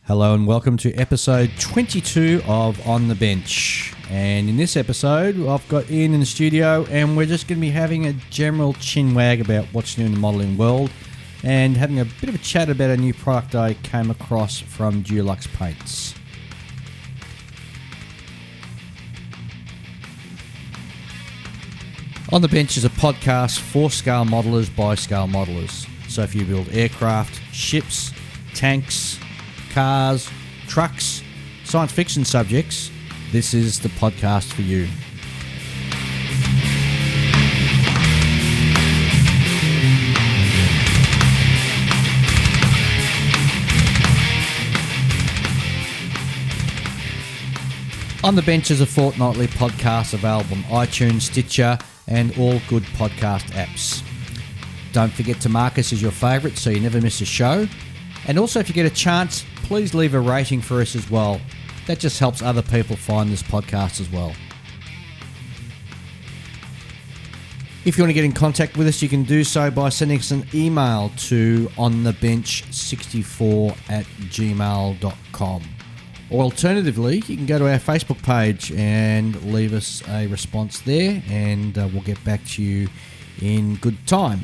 Hello and welcome to episode 22 of On the Bench. And in this episode, I've got Ian in the studio and we're just going to be having a general chinwag about what's new in the modelling world and having a bit of a chat about a new product I came across from Dulux Paints. On the Bench is a podcast for scale modelers by scale modelers. So if you build aircraft, ships, tanks, cars, trucks, science fiction subjects, this is the podcast for you. On the Bench is a fortnightly podcast available on iTunes, Stitcher, and all good podcast apps. Don't forget to mark us as your favourite so you never miss a show. And also, if you get a chance, please leave a rating for us as well. That just helps other people find this podcast as well. If you want to get in contact with us, you can do so by sending us an email to onthebench64@gmail.com. Or alternatively, you can go to our Facebook page and leave us a response there, and we'll get back to you in good time.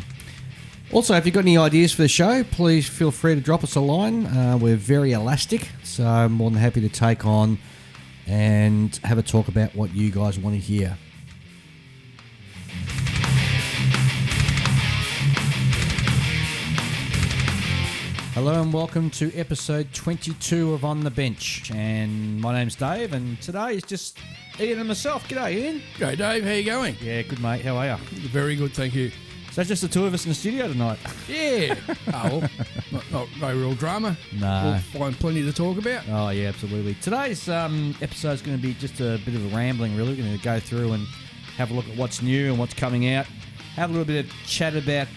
Also, if you've got any ideas for the show, please feel free to drop us a line. We're very elastic, so I'm more than happy to take on and have a talk about what you guys want to hear. Hello and welcome to episode 22 of On the Bench. And my name's Dave, and today is just Ian and myself. G'day, Ian. G'day, Dave. How you going? Yeah, good, mate. How are you? Very good, thank you. So it's just the two of us in the studio tonight. Yeah. No real drama. No. We'll find plenty to talk about. Oh, yeah, absolutely. Today's episode is going to be just a bit of a rambling, really. We're going to go through and have a look at what's new and what's coming out. Have a little bit of chat about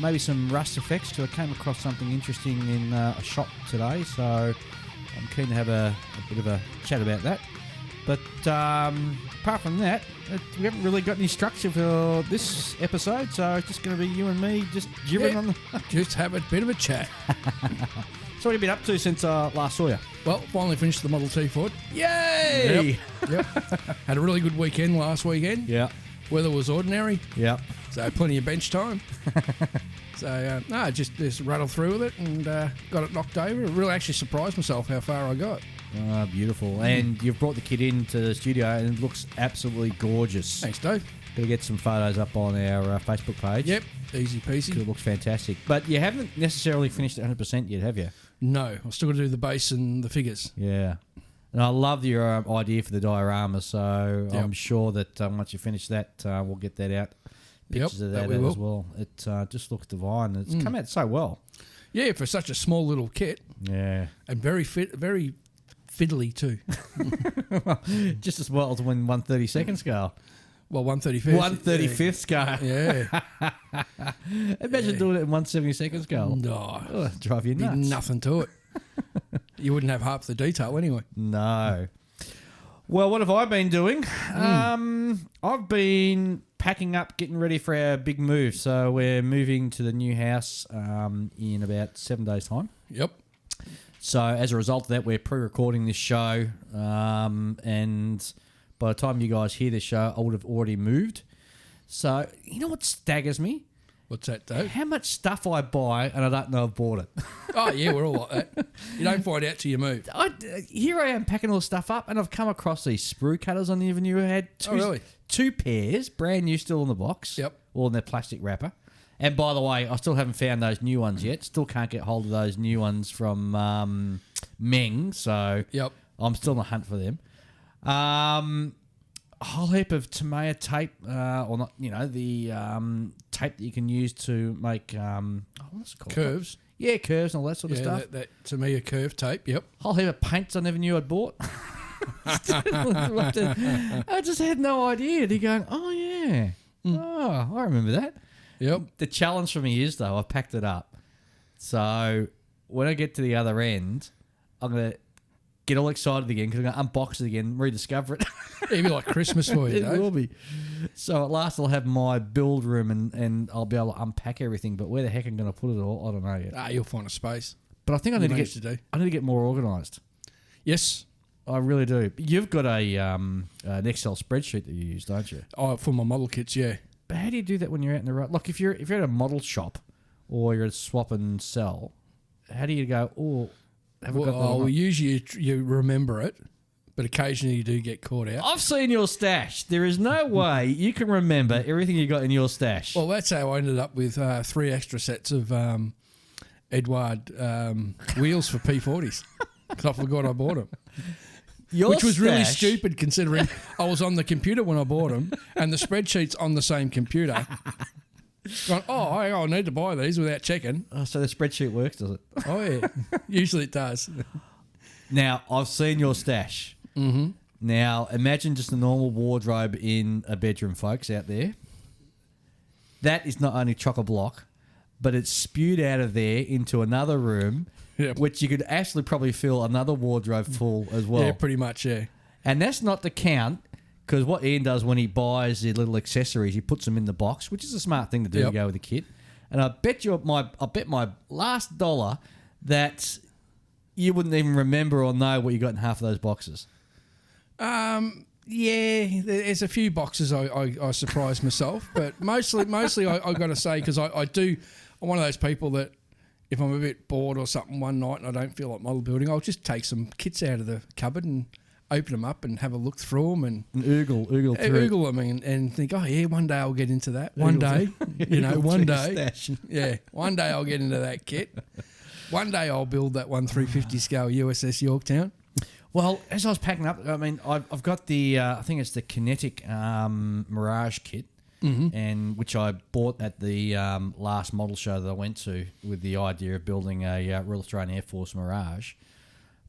maybe some rust effects, because I came across something interesting in a shop today, so I'm keen to have a bit of a chat about that. But apart from that, we haven't really got any structure for this episode, so it's just going to be you and me just gibbering on the... Just have a bit of a chat. So what have you been up to since last saw you? Well, finally finished the Model T Ford. Yay! Yep. Had a really good weekend last weekend. Yeah. Weather was ordinary. Yeah. So plenty of bench time. So, just rattled through with it and got it knocked over. It really actually surprised myself how far I got. Oh, beautiful. And you've brought the kit into the studio and it looks absolutely gorgeous. Thanks, Dave. Got to get some photos up on our Facebook page. Yep, easy peasy. It looks fantastic. But you haven't necessarily finished it 100% yet, have you? No, I've still got to do the base and the figures. Yeah. And I love your idea for the diorama, so yep. I'm sure that once you finish that, we'll get that out. Pictures of that out as well. It just looks divine. It's come out so well. Yeah, for such a small little kit. Yeah. And very fiddly too. Just as well as when 1/32 scale. Well, 1/35. 1/35 scale. Yeah. Imagine doing it in 1/72 scale. No. Oh, drive you nuts. Nothing to it. You wouldn't have half the detail anyway. No. Well, what have I been doing? I've been packing up, getting ready for our big move. So we're moving to the new house in about 7 days' time. Yep. So as a result of that, we're pre-recording this show, and by the time you guys hear this show, I would have already moved. So you know what staggers me? What's that, Dave? How much stuff I buy and I don't know I've bought it. Oh, yeah, we're all like that. You don't find out till you move. Here I am packing all the stuff up, and I've come across these sprue cutters I never knew I had. Two pairs, brand new, still in the box. Yep. All in their plastic wrapper. And by the way, I still haven't found those new ones yet. Still can't get hold of those new ones from Meng, so yep. I'm still on the hunt for them. A whole heap of Tamiya tape, or not, the tape that you can use to make, what's it called? Curves. Yeah, curves and all that sort of stuff. That to me, a curve tape, yep. Whole heap of paints I never knew I'd bought. I just had no idea. They're going, oh, yeah. Oh, I remember that. Yep. The challenge for me is, though, I've packed it up. So when I get to the other end, I'm going to get all excited again because I'm going to unbox it again, rediscover it. It'll be like Christmas for you, It Dave. will be. So at last I'll have my build room and I'll be able to unpack everything, but where the heck I'm going to put it all, I don't know yet. You'll find a space. But I think I need to managed to do. I need to get more organised. Yes. I really do. You've got an Excel spreadsheet that you use, don't you? Oh, for my model kits, yeah. But how do you do that when you're out in the road? Like if you're at a model shop or you're at swap and sell, how do you go? Oh, have I got that? Well, usually you remember it, but occasionally you do get caught out. I've seen your stash. There is no way you can remember everything you got in your stash. Well, that's how I ended up with 3 extra sets of Edward wheels for P40s. Because I forgot I bought them. Which was really stupid considering I was on the computer when I bought them and the spreadsheet's on the same computer. Going, I need to buy these without checking. Oh, so the spreadsheet works, does it? Oh, yeah. Usually it does. Now, I've seen your stash. Mm-hmm. Now, imagine just a normal wardrobe in a bedroom, folks, out there. That is not only chock-a-block, but it's spewed out of there into another room, yep. which you could actually probably fill another wardrobe full as well. Yeah, pretty much, yeah. And that's not to count, because what Ian does when he buys the little accessories, he puts them in the box, which is a smart thing to do to go with the kit. And I bet my last dollar that you wouldn't even remember or know what you got in half of those boxes. Yeah, there's a few boxes I surprised myself, but mostly I got to say, because I'm one of those people that if I'm a bit bored or something one night and I don't feel like model building, I'll just take some kits out of the cupboard and open them up and have a look through them and oogle them and think, oh yeah, one day I'll get into that. One day, one day, yeah, one day I'll get into that kit. One day I'll build that 1/350 scale USS Yorktown. Well, as I was packing up, I mean, I've got the I think it's the Kinetic Mirage kit, and which I bought at the last model show that I went to with the idea of building a Royal Australian Air Force Mirage.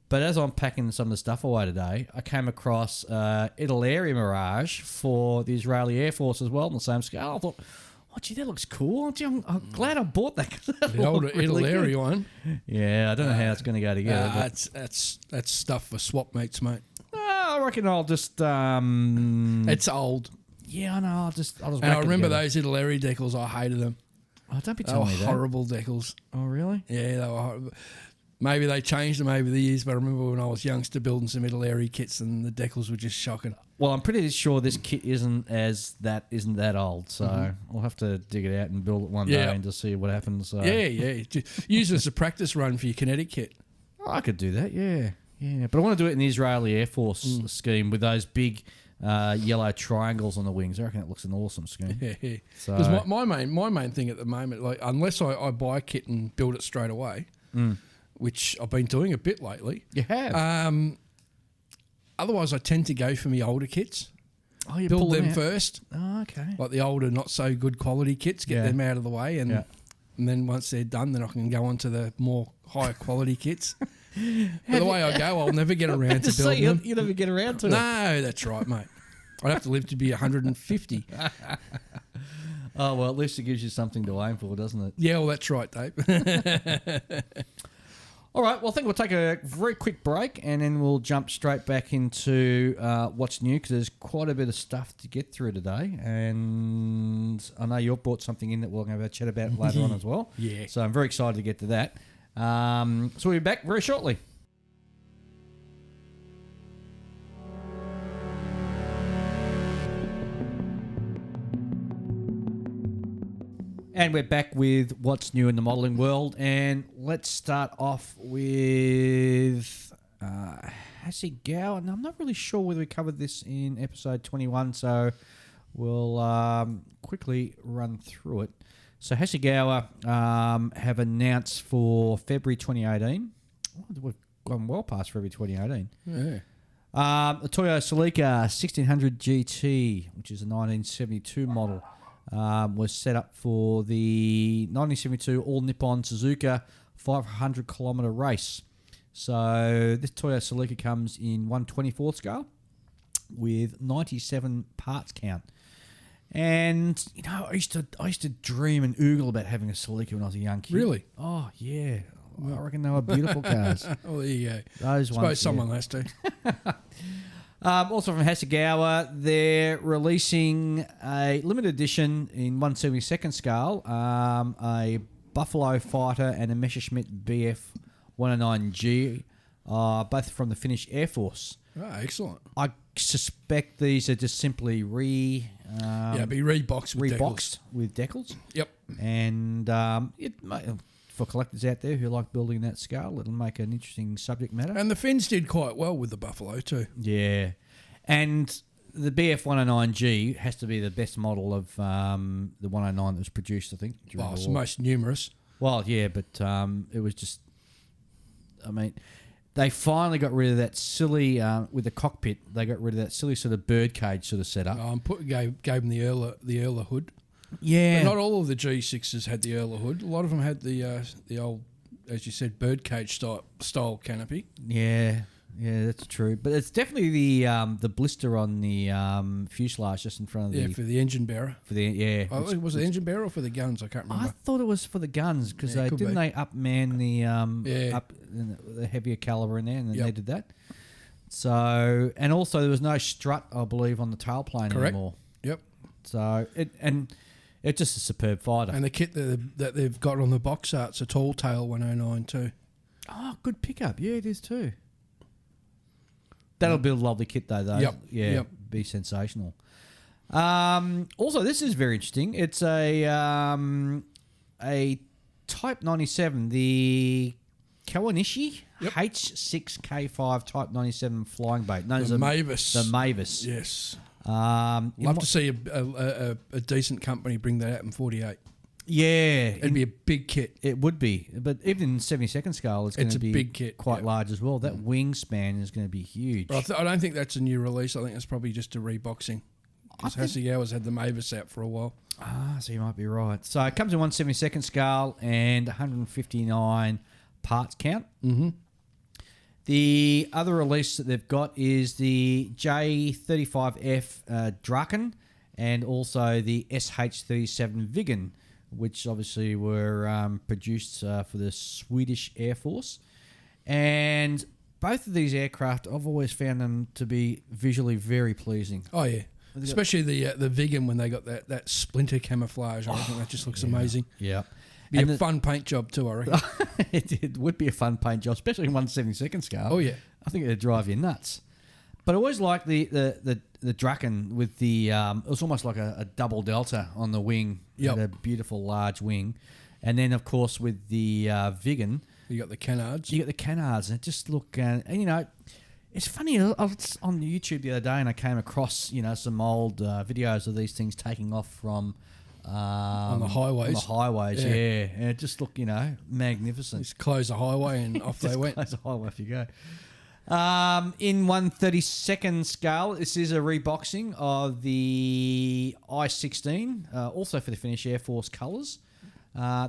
But as I'm packing some of the stuff away today, I came across Italeri Mirage for the Israeli Air Force as well on the same scale. I thought, oh, gee, that looks cool. Gee, I'm glad I bought that. The older really Italeri one. Yeah, I don't know how it's going to go together. That's stuff for swap meets, mate. I reckon I'll just... it's old. Yeah, I know. I'll just and I remember those Italeri decals. I hated them. Oh, don't be telling me that. They were horrible decals. Oh, really? Yeah, they were horrible. Maybe they changed them over the years, but I remember when I was youngster building some Italeri kits and the decals were just shocking. Well, I'm pretty sure this kit isn't that old, so I'll have to dig it out and build it one day and just see what happens. Yeah. Use it as a practice run for your kinetic kit. Oh, I could do that, yeah. But I want to do it in the Israeli Air Force scheme with those big yellow triangles on the wings. I reckon it looks an awesome scheme. Yeah. Because so, my main thing at the moment, like unless I buy a kit and build it straight away, which I've been doing a bit lately. You have? Otherwise, I tend to go for my older kits. Oh, you build pull them out first. Oh, okay. Like the older, not so good quality kits, get them out of the way, and then once they're done, then I can go on to the more higher quality kits. But the way I go, I'll never get around to building them. You never get around to it. No, that's right, mate. I'd have to live to be 150. Oh, well, at least it gives you something to aim for, doesn't it? Yeah, well, that's right, Dave. All right, well, I think we'll take a very quick break and then we'll jump straight back into what's new because there's quite a bit of stuff to get through today. And I know you've brought something in that we're going to have a chat about later on as well. Yeah. So I'm very excited to get to that. So we'll be back very shortly. And we're back with what's new in the modelling world. And let's start off with Hasegawa. And I'm not really sure whether we covered this in episode 21, so we'll quickly run through it. So Hasegawa have announced for February 2018. Oh, we've gone well past February 2018. Yeah. The Toyo Celica 1600 GT, which is a 1972 model. Was set up for the 1972 All Nippon Suzuka 500 kilometre race. So this Toyo Celica comes in 1/24 scale with 97 parts count. And you know, I used to dream and oogle about having a Celica when I was a young kid. Really? Oh yeah, I reckon they were beautiful cars. Oh, there you go. Those ones. Suppose someone has to. Also from Hasegawa, they're releasing a limited edition in 1/72 scale, a Buffalo Fighter and a Messerschmitt BF 109G, both from the Finnish Air Force. Oh, excellent. I suspect these are just simply be reboxed with decals. Yep. And for collectors out there who like building that scale, it'll make an interesting subject matter. And the Finns did quite well with the Buffalo too. Yeah. And the BF 109G has to be the best model of the 109 that was produced, I think. It's the most numerous. Well, yeah, but it was just, I mean, they finally got rid of that silly, with the cockpit, they got rid of that silly sort of birdcage sort of setup. Gave them the Erler hood. Yeah. But not all of the G6s had the Erler hood. A lot of them had the old, as you said, birdcage style canopy. Yeah. Yeah, that's true. But it's definitely the blister on the fuselage just in front of the... Yeah, for the engine bearer. Was it the engine bearer or for the guns? I can't remember. I thought it was for the guns because they upman the heavier caliber in there and they did that. So, and also there was no strut, I believe, on the tailplane anymore. Yep. So, it's just a superb fighter. And the kit that they've got on the box art's a tall tail 109 too. Oh, good pickup. Yeah, it is too. That'll be a lovely kit though. Yep. Yeah, yep. Be sensational. Also, this is very interesting. It's a Type 97, the Kawanishi H6K5 Type 97 flying bait. Known as the Mavis. The Mavis. Yes. Love to see a decent company bring that out in 48. Yeah. It'd be a big kit. It would be. But even in 72nd scale, it's going to be a big kit, quite large as well. That wingspan is going to be huge. But I don't think that's a new release. I think that's probably just a reboxing. Because Hasegawa's had the Mavis out for a while. So you might be right. So it comes in 1/72nd scale and 159 parts count. Mm-hmm. The other release that they've got is the J35F Draken and also the SH37 Viggen, which obviously were produced for the Swedish Air Force. And both of these aircraft, I've always found them to be visually very pleasing. Oh, yeah. Especially the Viggen when they got that splinter camouflage. I reckon that just looks amazing. Yeah. Be a fun paint job too, I reckon. It would be a fun paint job, especially in 1/72nd scale. Oh, yeah. I think it'd drive you nuts. But I always liked the Draken with the... it was almost like a double delta on the wing. Yep. It had a beautiful large wing. And then, of course, with the Viggen... You got the canards. And it just look... and, you know, it's funny. I was on YouTube the other day and I came across, some old videos of these things taking off from... on the highways. Yeah. And it just looked, magnificent. Just close the highway and off they went. Close the highway, off you go. In 1/32nd scale, this is a reboxing of the I-16, also for the Finnish Air Force colours.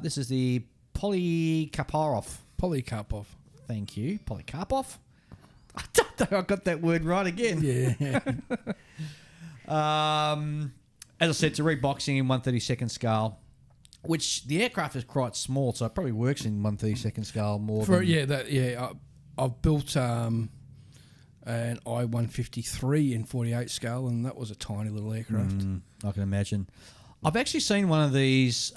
This is the Polikarpov. Thank you, Polikarpov. I don't think I got that word right again. Yeah. As I said, it's a reboxing in 1/32nd scale, which the aircraft is quite small, so it probably works in 1/32nd scale more. I've built an I-153 in 48 scale, and that was a tiny little aircraft. I can imagine. I've actually seen one of these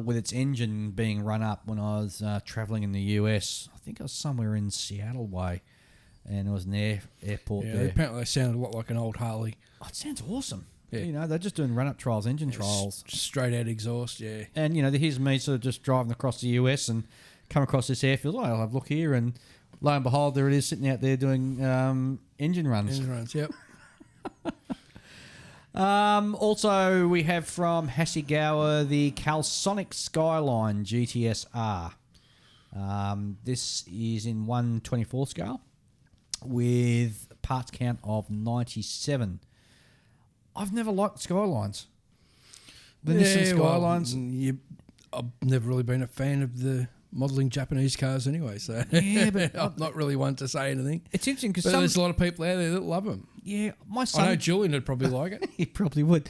with its engine being run up when I was travelling in the US. I think I was somewhere in Seattle way, and it was an airport there. Apparently they sounded a lot like an old Harley. Oh, it sounds awesome. Yeah. They're just doing run-up trials, engine trials. Straight out exhaust, yeah. And, here's me sort of just driving across the US and come across this airfield. I'll have a look here, and lo and behold, there it is sitting out there doing engine runs. Engine runs, yep. Also, we have from Hasegawa the Calsonic Skyline GTS-R. This is in 1/24 scale with parts count of 97. I've never liked Skylines. The Nissan Skylines. I've never really been a fan of the modelling Japanese cars anyway, so but I'm not really one to say anything. It's interesting because there's a lot of people out there that love them. Yeah, my son... I know Julian would probably like it. He probably would.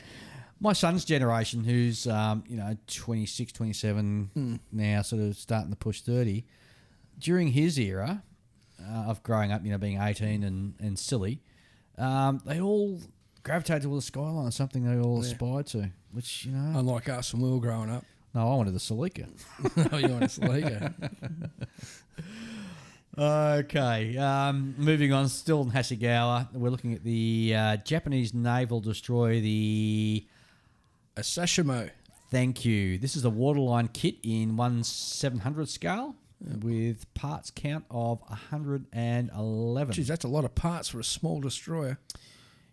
My son's generation, who's 26, 27 now, sort of starting to push 30, during his era of growing up, being 18 and silly, they all gravitated towards the Skyline or something they all aspired to, which, Unlike us when we were growing up. No, I wanted the Celica. Oh, you want a Celica? Okay, moving on, still in Hasegawa. We're looking at the Japanese naval destroyer, the Sashimo. Thank you. This is a waterline kit in 1/700 scale with parts count of 111. Geez, that's a lot of parts for a small destroyer.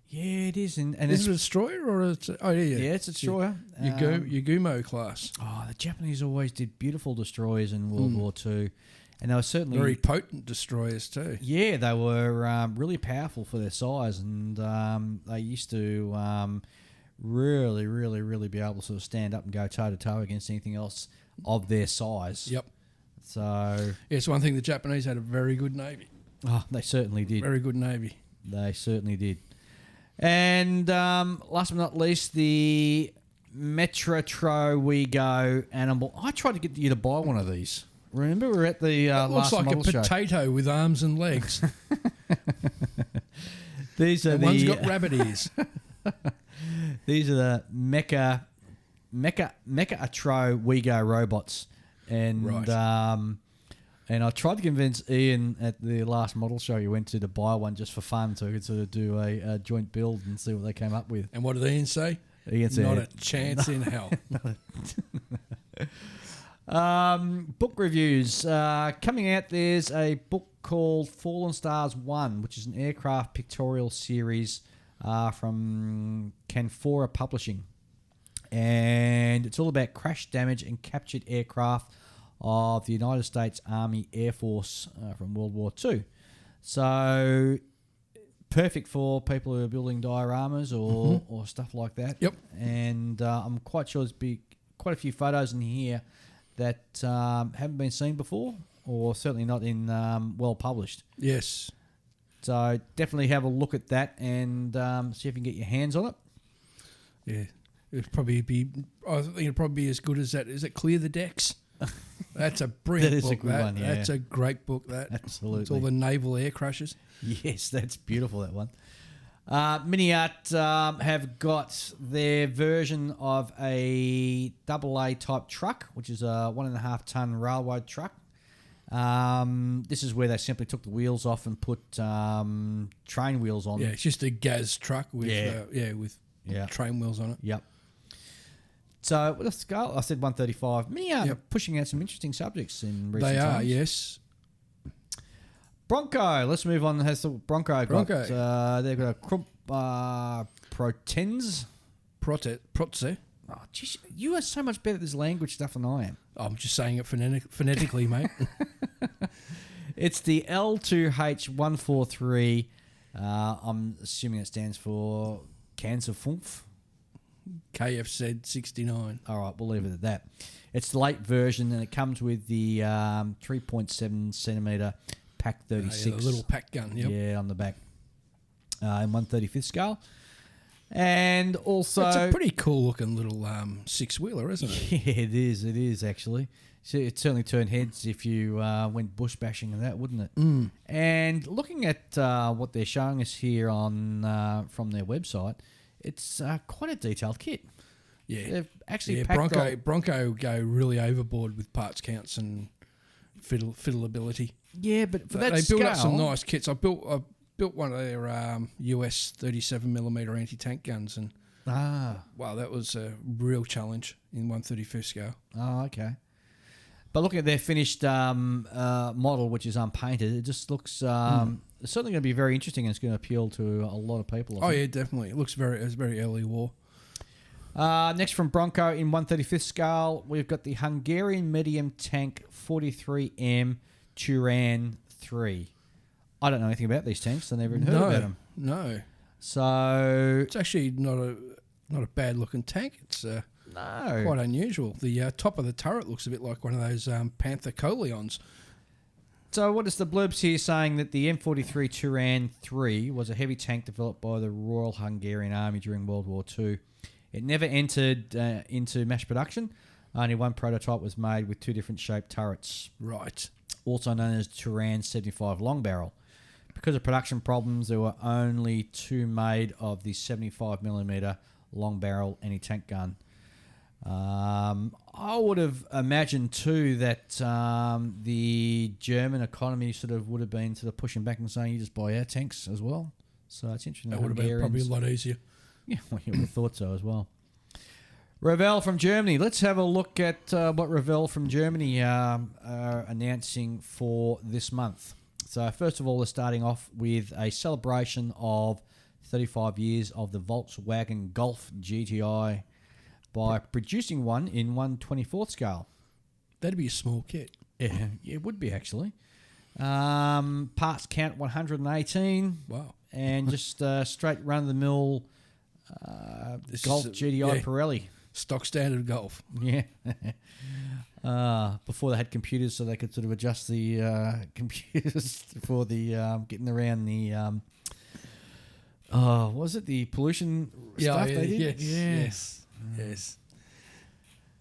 Yeah, it is. And is it a destroyer or it's yeah, it's a destroyer. Yagumo class. Oh, the Japanese always did beautiful destroyers in World War II. And they were certainly... very potent destroyers too. Yeah, they were really powerful for their size, and they used to really, really, really be able to sort of stand up and go toe-to-toe against anything else of their size. Yep. So... Yeah, it's one thing, the Japanese had a very good navy. Oh, they certainly did. Very good navy. They certainly did. And last but not least, the Metro Tro We Go Animal. I tried to get you to buy one of these. Remember, we were at the last model show. Looks like a potato with arms and legs. These are one's got rabbit ears. These are the Mecha Atro We Go robots, and right. And I tried to convince Ian at the last model show you went to buy one just for fun, so we could sort of do a joint build and see what they came up with. And what did Ian say? Ian said, "Not a chance in hell." Book reviews coming out. There's a book called Fallen Stars 1, which is an aircraft pictorial series from Canfora Publishing, and it's all about crash damage and captured aircraft of the United States Army Air Force from World War II. So perfect for people who are building dioramas or stuff like that. Yep. And I'm quite sure there's be quite a few photos in here that haven't been seen before, or certainly not in well published. Yes. So definitely have a look at that and see if you can get your hands on it. Yeah. It'd probably be, I think it'd probably be as good as that. Is it Clear the Decks? That's a brilliant That is book. a good one, yeah. That's a great book, that. Absolutely. It's all the naval air crashes. Yes, that's beautiful, that one. Mini Art have got their version of a AA type truck, which is a 1.5 ton railway truck. This is where they simply took the wheels off and put train wheels on. Yeah, it's just a gas truck with train wheels on it. Yep. So let's go. I said 135. Mini Art are pushing out some interesting subjects in recent times. They are, yes. Bronco. Let's move on. Has the Bronco got? They've got a Krump Protens. Protze. Oh, geez, you are so much better at this language stuff than I am. I'm just saying it phonetically, mate. It's the L2H143. I'm assuming it stands for Cancer Funf. KFZ 69. All right, we'll leave it at that. It's the late version, and it comes with the 3.7 centimetre Pack 36. The little pack gun, yep. Yeah, on the back. In 1/35th scale. And also... It's a pretty cool-looking little six-wheeler, isn't it? Yeah, it is. It is, actually. So it certainly turned heads if you went bush bashing and that, wouldn't it? Mm. And looking at what they're showing us here on from their website, it's quite a detailed kit. Yeah, they've actually packed Bronco go really overboard with parts counts and fiddleability. Yeah, but for that they scale, built up some nice kits. I built one of their US 37mm anti-tank guns, and wow, that was a real challenge in 1/35th scale. Oh, okay. But looking at their finished model, which is unpainted, it just looks it's certainly going to be very interesting, and it's going to appeal to a lot of people. I think. Yeah, definitely. It looks very early war. Next from Bronco in 1/35th scale, we've got the Hungarian medium tank 43M Turan 3. I don't know anything about these tanks. I never even heard about them. No. So it's actually not a bad looking tank. It's quite unusual. The top of the turret looks a bit like one of those Panther Coleons. So what is the blurbs here saying that the M43 Turan 3 was a heavy tank developed by the Royal Hungarian Army during World War II. It never entered into mass production. Only one prototype was made with two different shaped turrets. Right. Also known as Turan 75 long barrel. Because of production problems, there were only two made of the 75mm long barrel anti-tank gun. I would have imagined too that the German economy sort of would have been sort of pushing back and saying you just buy our tanks as well. So it's interesting. That would have been probably a lot easier. Yeah, well, you would have thought so as well. Revell from Germany. Let's have a look at what Revell from Germany are announcing for this month. So first of all, they're starting off with a celebration of 35 years of the Volkswagen Golf GTI by producing one in 1/24th scale. That'd be a small kit. Yeah, it would be actually. Parts count 118. Wow. And just straight run-of-the-mill Golf GTI Pirelli. Stock standard Golf. Yeah. Before they had computers, so they could sort of adjust the computers for the getting around the what was it, the pollution stuff they did? Yes.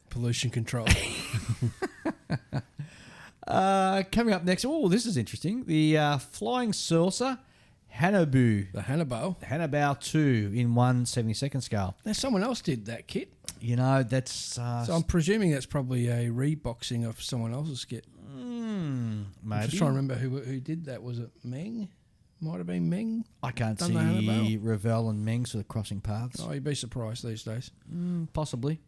Pollution control. Coming up next, this is interesting. The Flying Saucer Hannibal. The Hannibal. Hannibal 2 in 1/72nd scale. Now, someone else did that kit. You know, that's... so I'm presuming that's probably a reboxing of someone else's kit. Maybe. I'm just trying to remember who did that. Was it Meng? Might have been Meng. I can't see Revell and Meng sort of crossing paths. Oh, you'd be surprised these days. Possibly.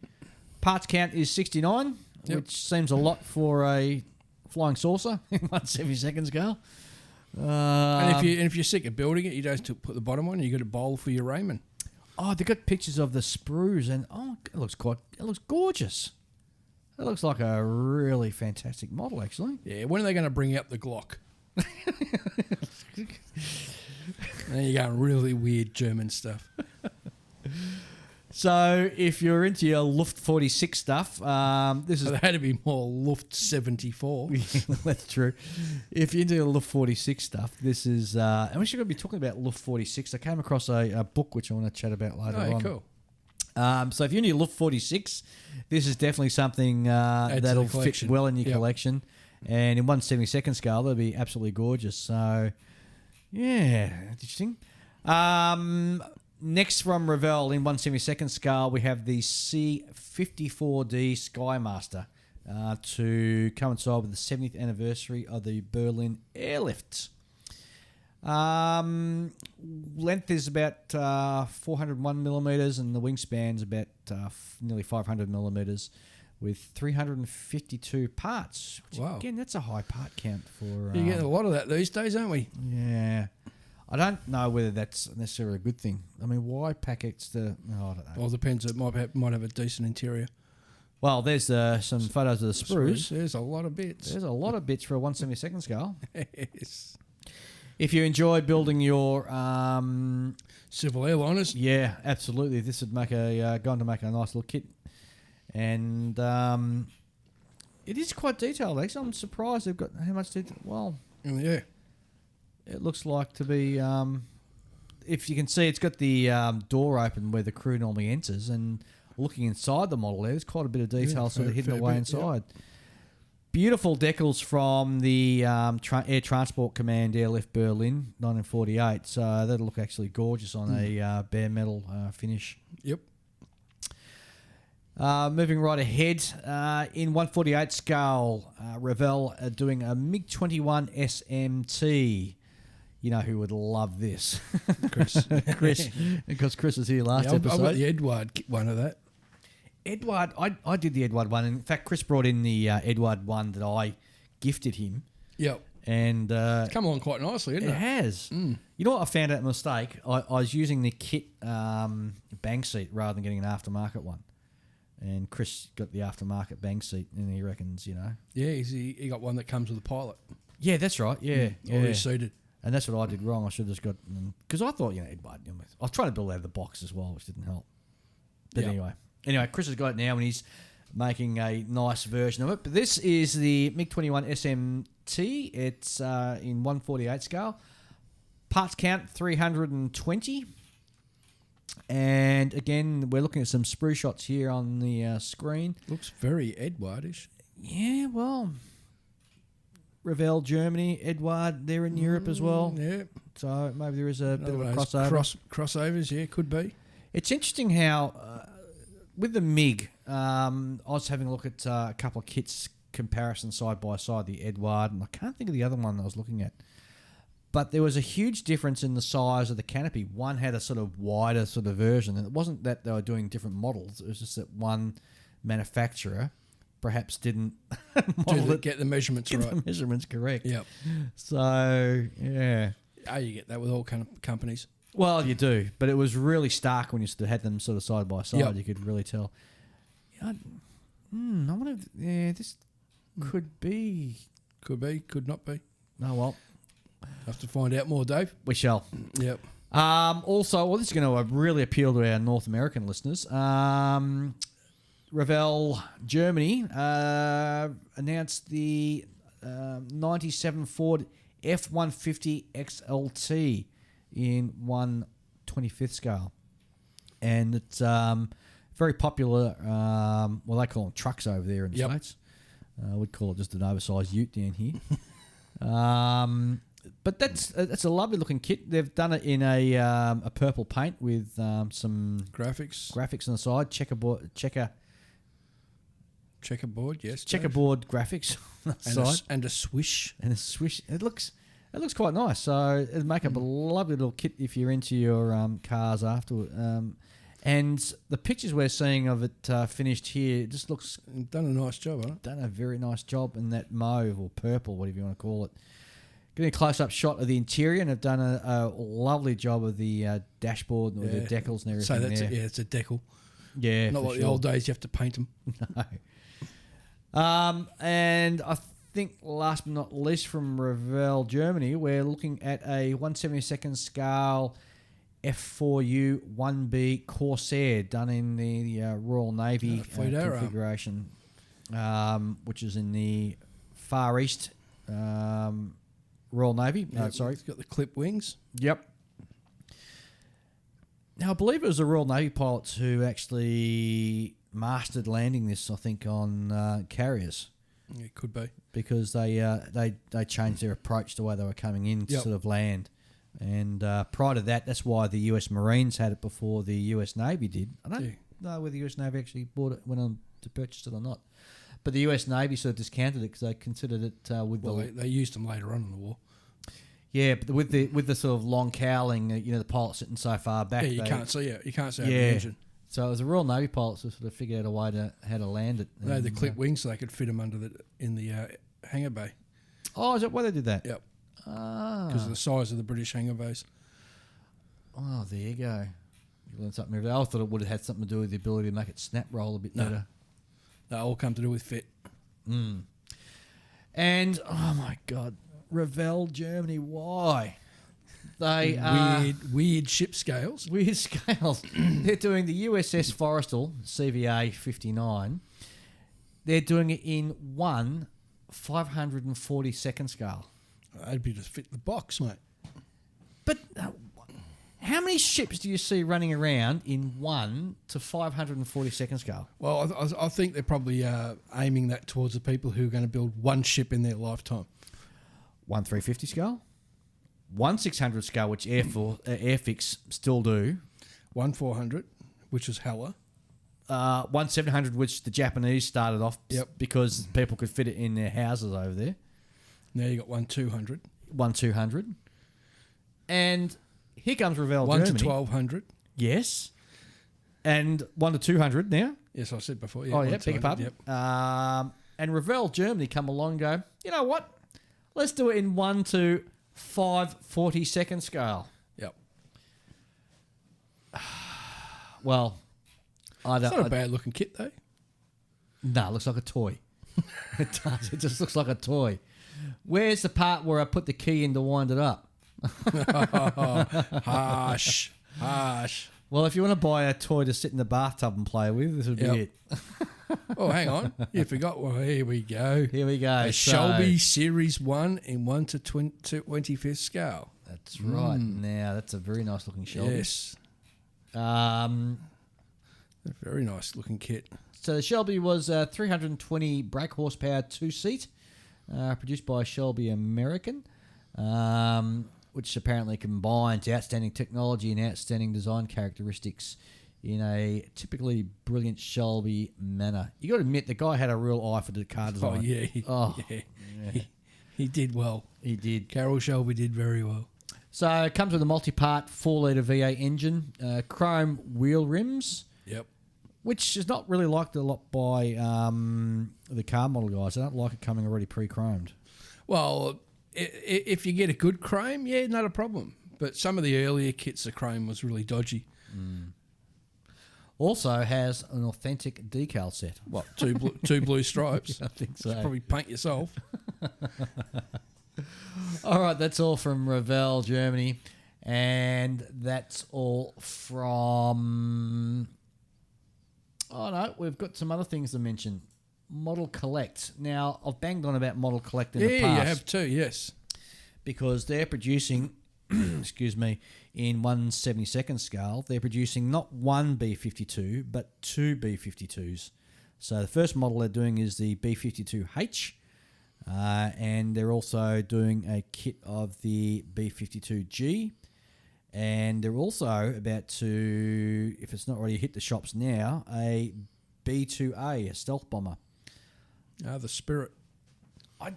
Parts count is 69, which seems a lot for a Flying Saucer in 1/72nd scale. And if you're sick of building it, you don't put the bottom on. You got a bowl for your Raymond. Oh, they got pictures of the sprues, and it looks gorgeous. It looks like a really fantastic model, actually. Yeah, when are they going to bring out the Glock? Then you got really weird German stuff. So, if you're into your Luft 46 stuff, this is... It had to be more Luft 74. That's true. If you're into your Luft 46 stuff, this is... and we're actually going to be talking about Luft 46. I came across a book which I want to chat about later on. Cool. So if you're into your Luft 46, this is definitely something that'll fit well in your collection. And in 1/72nd scale, that'll be absolutely gorgeous. So, yeah, interesting. Next from Revell in 1/72nd scale, we have the C54D Skymaster to coincide with the 70th anniversary of the Berlin Airlift. Length is about 401 millimeters, and the wingspan's about nearly 500 millimeters, with 352 parts. Which, again, that's a high part count for. You get a lot of that these days, aren't we? Yeah. I don't know whether that's necessarily a good thing. I mean, why pack extra? I don't know. Well, it depends. It might have a decent interior. Well, there's some photos of the sprues. There's a lot of bits. There's a lot of bits for a 1/72nd scale. Yes. If you enjoy building your civil airliners, yeah, absolutely. This would make going to make a nice little kit, and it is quite detailed. Actually, I'm surprised they've got how much detail. Well, yeah. It looks like to be, if you can see, it's got the door open where the crew normally enters, and looking inside the model there's quite a bit of detail sort of hidden away inside. Yep. Beautiful decals from the Air Transport Command Airlift Berlin, 1948. So that'll look actually gorgeous on a bare metal finish. Yep. Moving right ahead, in 1/48 scale, Revell are doing a MiG-21 SMT. You know who would love this? Chris. Chris, because Chris was here last episode. I've got the Edward one of that. Edward, I did the Edward one. In fact, Chris brought in the Edward one that I gifted him. Yep. And it's come along quite nicely, isn't it? It has. You know what I found out a mistake? I was using the kit bang seat rather than getting an aftermarket one. And Chris got the aftermarket bang seat, and he reckons, Yeah, he got one that comes with a pilot. Yeah, that's right. Yeah. Already seated. And that's what I did wrong. I should have just got... Because I thought, Edward... I was trying to build out of the box as well, which didn't help. But anyway, Chris has got it now, and he's making a nice version of it. But this is the MiG-21 SMT. It's in 1/48 scale. Parts count 320. And again, we're looking at some sprue shots here on the screen. Looks very Edwardish. Yeah, well... Revell, Germany, Edward, they're in Europe as well. Yeah. So maybe there is a bit of a crossover. Crossovers, yeah, could be. It's interesting how with the MiG, I was having a look at a couple of kits comparison side by side, the Edward, and I can't think of the other one I was looking at. But there was a huge difference in the size of the canopy. One had a sort of wider sort of version, and it wasn't that they were doing different models. It was just that one manufacturer perhaps didn't get the measurements right. The measurements correct. Yep. So, yeah. Oh, you get that with all kind of companies. Well, you do, but it was really stark when you had them sort of side by side. Yep. You could really tell. I wonder if this could be. Could be, could not be. Oh, well. Have to find out more, Dave. We shall. Yep. Also, well, this is going to really appeal to our North American listeners. Revell Germany announced the 97 Ford F-150 XLT in 1/25th scale. And it's very popular. Well, they call them trucks over there in the States. We'd call it just an oversized ute down here. But that's a lovely looking kit. They've done it in a purple paint with some graphics on the side, checkerboard, yes, checkerboard graphics on the side, and a swish. It looks quite nice. So it'd make up a lovely little kit if you're into your cars afterward. And the pictures we're seeing of it finished here, it just looks done a nice job, hasn't it? Done a very nice job in that mauve or purple, whatever you want to call it. Getting a close-up shot of the interior, and have done a lovely job of the dashboard and the decals and everything. So that's it's a decal. Yeah, not like the old days. You have to paint them. No. And I think last but not least, from Revell Germany, we're looking at a 1/72nd scale F4U 1B Corsair done in the Royal Navy configuration, which is in the Far East. Royal Navy. Sorry. It's got the clip wings. Yep. Now, I believe it was the Royal Navy pilots who actually mastered landing this, I think, on carriers. It could be. Because they changed their approach to the way they were coming in to sort of land. And prior to that, that's why the US Marines had it before the US Navy did. I don't know whether the US Navy actually went on to purchase it or not. But the US Navy sort of discounted it because they considered it they used them later on in the war. Yeah, but with the sort of long cowling, the pilot sitting so far back. Yeah, you can't see the engine. So it was the Royal Navy pilots who sort of figured out a way how to land it. They had the clip wings so they could fit them in the hangar bay. Oh, is that why they did that? Yep. Because of the size of the British hangar bays. Oh, there you go. You learned something every day. I thought it would have had something to do with the ability to make it snap roll a bit better. They all come to do with fit. And, oh my God, Revell Germany, why? They weird ship scales. Weird scales. They're doing the USS Forrestal, CVA 59. They're doing it in 1/542nd scale. That'd be to fit the box, mate. But how many ships do you see running around in 1 to 542nd scale? Well, I think they're probably aiming that towards the people who are going to build one ship in their lifetime. 1/350 scale? 1/600 scale, which Airfix still do. 1/400, which is Hella. 1/700, which the Japanese started off because people could fit it in their houses over there. Now you got 1/200. 1/200. And here comes Revell Germany. 1 to 1200. Yes. And 1 to 200 now. Yes, I said before. Yeah, oh, yeah, beg your pardon. Yep. And Revell Germany come along and go, you know what? Let's do it in 1 to 542nd scale. Yep. Well, I don't... It's not a bad looking kit, though. No, it looks like a toy. It does. It just looks like a toy. Where's the part where I put the key in to wind it up? Harsh. Well, if you want to buy a toy to sit in the bathtub and play with, this would be it. Oh, hang on. You forgot. Well, here we go. A Shelby Series 1 in 1 to 25th scale. That's right. Now, that's a very nice looking Shelby. Yes. A very nice looking kit. So the Shelby was 320 brake horsepower, 2-seat, produced by Shelby American, which apparently combines outstanding technology and outstanding design characteristics in a typically brilliant Shelby manner. You got to admit, the guy had a real eye for the car design. Oh, yeah. Yeah. He did well. He did. Carroll Shelby did very well. So it comes with a multi-part 4-litre V8 engine, chrome wheel rims. Yep. Which is not really liked a lot by the car model guys. They don't like it coming already pre-chromed. Well, if you get a good chrome, yeah, not a problem. But some of the earlier kits, the chrome was really dodgy. Also has an authentic decal set. What, two blue stripes? I think so. You should probably paint yourself. All right, that's all from Revell, Germany. And that's all from... Oh, no, we've got some other things to mention. Model Collect. Now, I've banged on about Model Collect in the past. Yeah, you have too, yes. Because they're producing, excuse me, in 1/72nd scale, they're producing not one B52, but two B52s. So the first model they're doing is the B52H, and they're also doing a kit of the B52G. And they're also about to, if it's not already hit the shops now, a B2A, a stealth bomber. The Spirit. I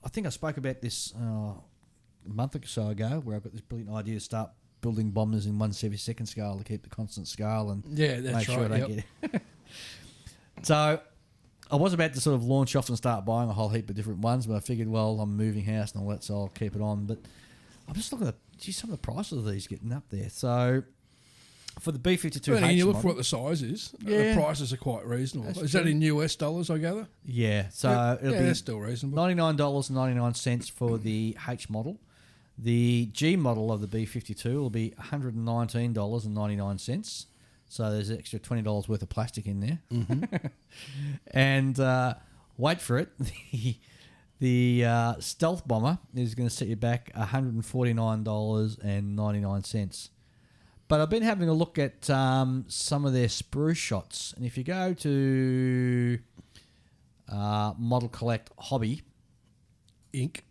think I spoke about this a month or so ago, where I've got this brilliant idea to start building bombers in 1/72nd scale to keep the constant scale and that's make sure right, they get it. So I was about to sort of launch off and start buying a whole heap of different ones, but I figured, well, I'm moving house and all that, so I'll keep it on. But I'm just looking at some of the prices of these getting up there. So for the B52H, Well, you look model, for what the size is. Yeah. The prices are quite reasonable. That's Is true. that in US dollars, I gather? Yeah, so it'll be that's still reasonable. $99.99 for the H model. The G model of the B52 will be $119.99. So there's an extra $20 worth of plastic in there. Mm-hmm. And wait for it, the Stealth Bomber is going to set you back $149.99. But I've been having a look at some of their sprue shots. And if you go to Model Collect Hobby Inc.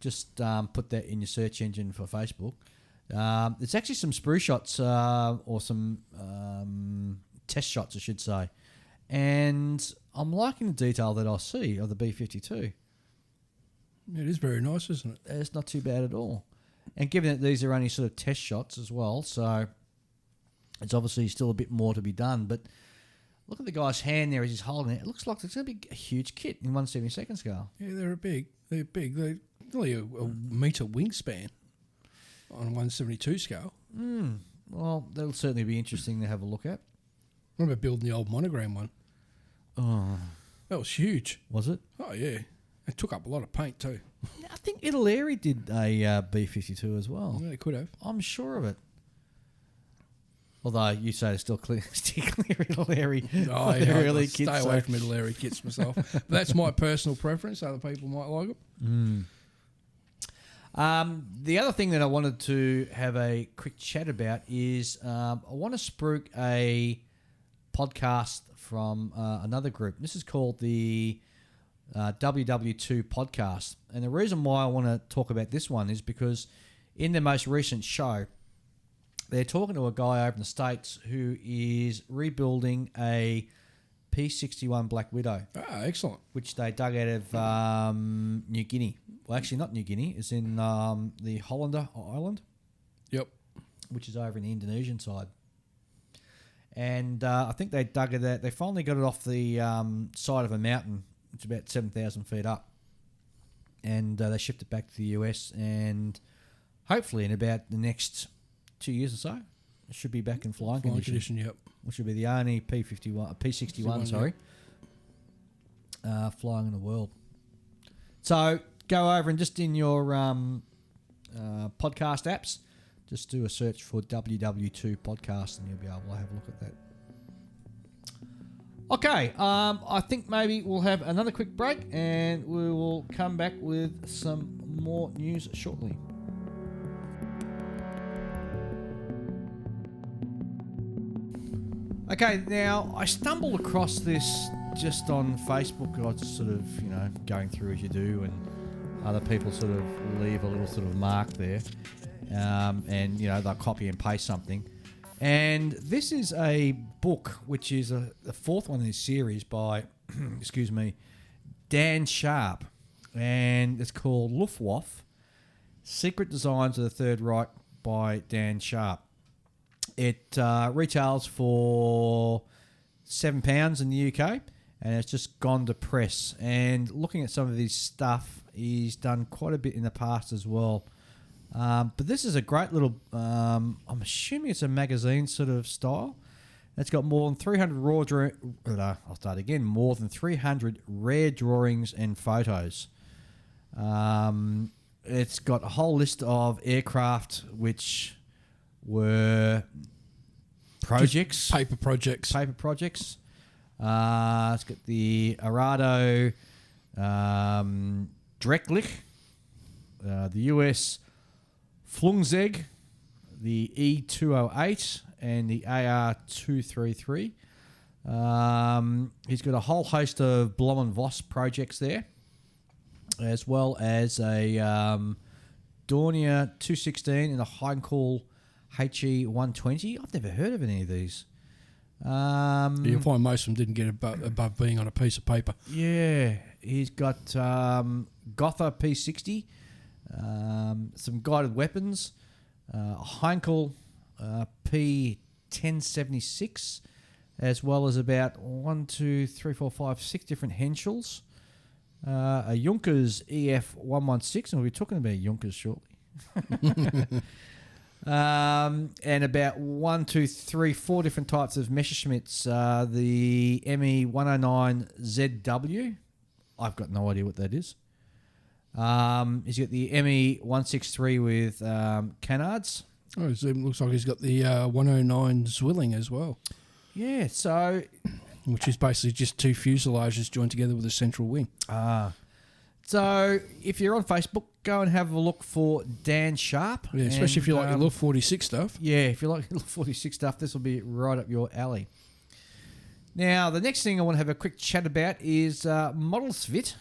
Just put that in your search engine for Facebook. There's actually some sprue shots or some test shots, I should say. And I'm liking the detail that I see of the B52. It is very nice, isn't it? It's not too bad at all. And given that these are only sort of test shots as well, so it's obviously still a bit more to be done. But look at the guy's hand there as he's holding it. It looks like it's going to be a huge kit in 1/72nd scale. Yeah, they're big. They're big. They're nearly a metre wingspan on a 172 scale. Well, that'll certainly be interesting to have a look at. What about building the old monogram one? Oh, That was huge. was it? Oh, yeah. It took up a lot of paint too. I think Italy did a B52 as well. Yeah, they could have. I'm sure of it. Although you say it's still clear Italy. Oh, the yeah, early I stay kids, away so- from middle area kits myself. But that's my personal preference. Other people might like it. The other thing that I wanted to have a quick chat about is I want to spruik a podcast from another group. This is called the WW2 podcast. And the reason why I want to talk about this one is because in their most recent show, they're talking to a guy over in the States who is rebuilding a P61 Black Widow, Ah, excellent. which they dug out of New Guinea. Well, actually, not New Guinea. It's in the Hollander Island, Yep. which is over in the Indonesian side. And I think they dug it out. They finally got it off the side of a mountain. It's about 7,000 feet up. And they shipped it back to the US. And hopefully in about the next 2 years or so, it should be back in flying condition. Yep. Which would be the only P61, sorry, flying in the world. So go over and just in your podcast apps, just do a search for WW2 podcast and you'll be able to have a look at that. Okay, I think maybe we'll have another quick break and we will come back with some more news shortly. Okay, now I stumbled across this just on Facebook. I was just sort of, going through as you do, and other people sort of leave a little sort of mark there, and they'll copy and paste something. And this is a book, which is the fourth one in this series by, excuse me, Dan Sharp. And it's called Luftwaffe, Secret Designs of the Third Reich by Dan Sharp. It retails for £7 in the UK, and it's just gone to press. And looking at some of his stuff, he's done quite a bit in the past as well. But this is a great little, I'm assuming it's a magazine sort of style. It's got more than 300 more than 300 rare drawings and photos. It's got a whole list of aircraft which were projects. Just paper projects. It's got the Arado, Drecklich, the US Flugzeug, the E208, and the AR233. He's got a whole host of Blom and Voss projects there, as well as a Dornier 216 and a Heinkel HE120. I've never heard of any of these. You'll find most of them didn't get above being on a piece of paper. Yeah, he's got Gotha P60, some guided weapons, Heinkel P1076, as well as about 6 different Henschels, a Junkers EF116, and we'll be talking about Junkers shortly. And about 4 different types of Messerschmitts. The ME109ZW. I've got no idea what that is. He's got the ME163 with canards. Oh, it looks like he's got the 109 Zwilling as well. Yeah, so... Which is basically just 2 fuselages joined together with a central wing. So if you're on Facebook, go and have a look for Dan Sharp. Yeah, especially if you like your Luft 46 stuff. Yeah, if you like your Luft 46 stuff, this will be right up your alley. Now, the next thing I want to have a quick chat about is Modelsvit.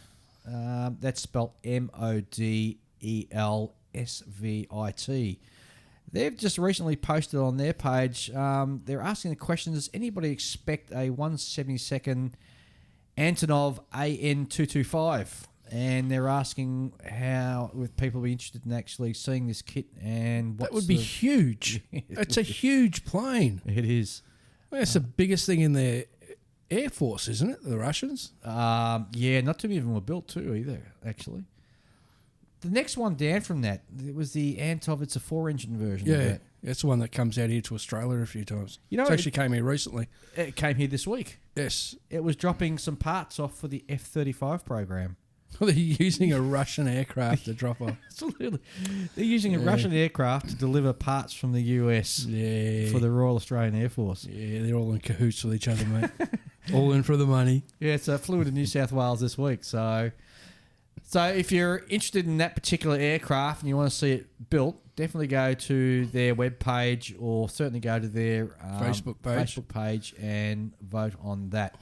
That's spelled MODELSVIT. They've just recently posted on their page, they're asking the question, does anybody expect a 172nd Antonov AN225? And they're asking how would people be interested in actually seeing this kit and what that would be huge. It's a huge plane. It is. Well, it's the biggest thing in their air force, isn't it? The Russians. Yeah, not too many of them were built too either. Actually, the next one down from that, it was the Antov. It's a 4-engine version. Yeah, of that. It's the one that comes out here to Australia a few times. You know, it actually came here recently. It came here this week. Yes, it was dropping some parts off for the F-35 program. They're using a Russian aircraft to drop off. Absolutely. They're using a Russian aircraft to deliver parts from the US for the Royal Australian Air Force. Yeah, they're all in cahoots with each other, mate. All in for the money. Yeah, it's flew to New South Wales this week. So if you're interested in that particular aircraft and you want to see it built, definitely go to their webpage or certainly go to their Facebook page and vote on that.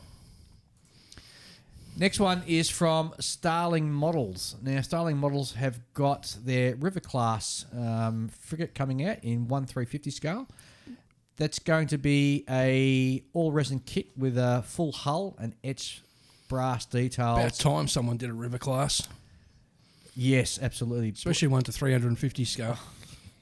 Next one is from Starling Models. Now, Starling Models have got their River Class frigate coming out in 1/350 scale. That's going to be a all-resin kit with a full hull and etched brass details. About time someone did a River Class. Yes, absolutely. Especially 1/350 scale.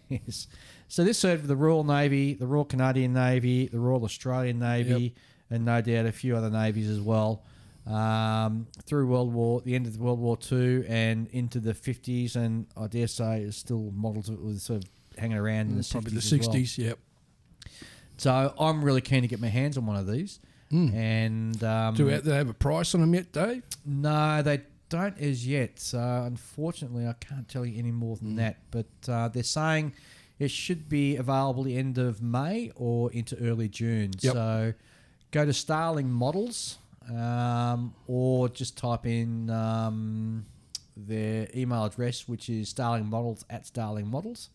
Yes. So this served the Royal Navy, the Royal Canadian Navy, the Royal Australian Navy, and no doubt a few other navies as well. Through the end of World War II and into the 50s, and I dare say it's still models that was sort of hanging around in the 60s. Probably the 60s, yep. So I'm really keen to get my hands on one of these. And do they have a price on them yet, Dave? No, they don't as yet. So unfortunately, I can't tell you any more than that. But they're saying it should be available the end of May or into early June. Yep. So go to Starling Models. Or just type in their email address, which is starlingmodels@starlingmodels,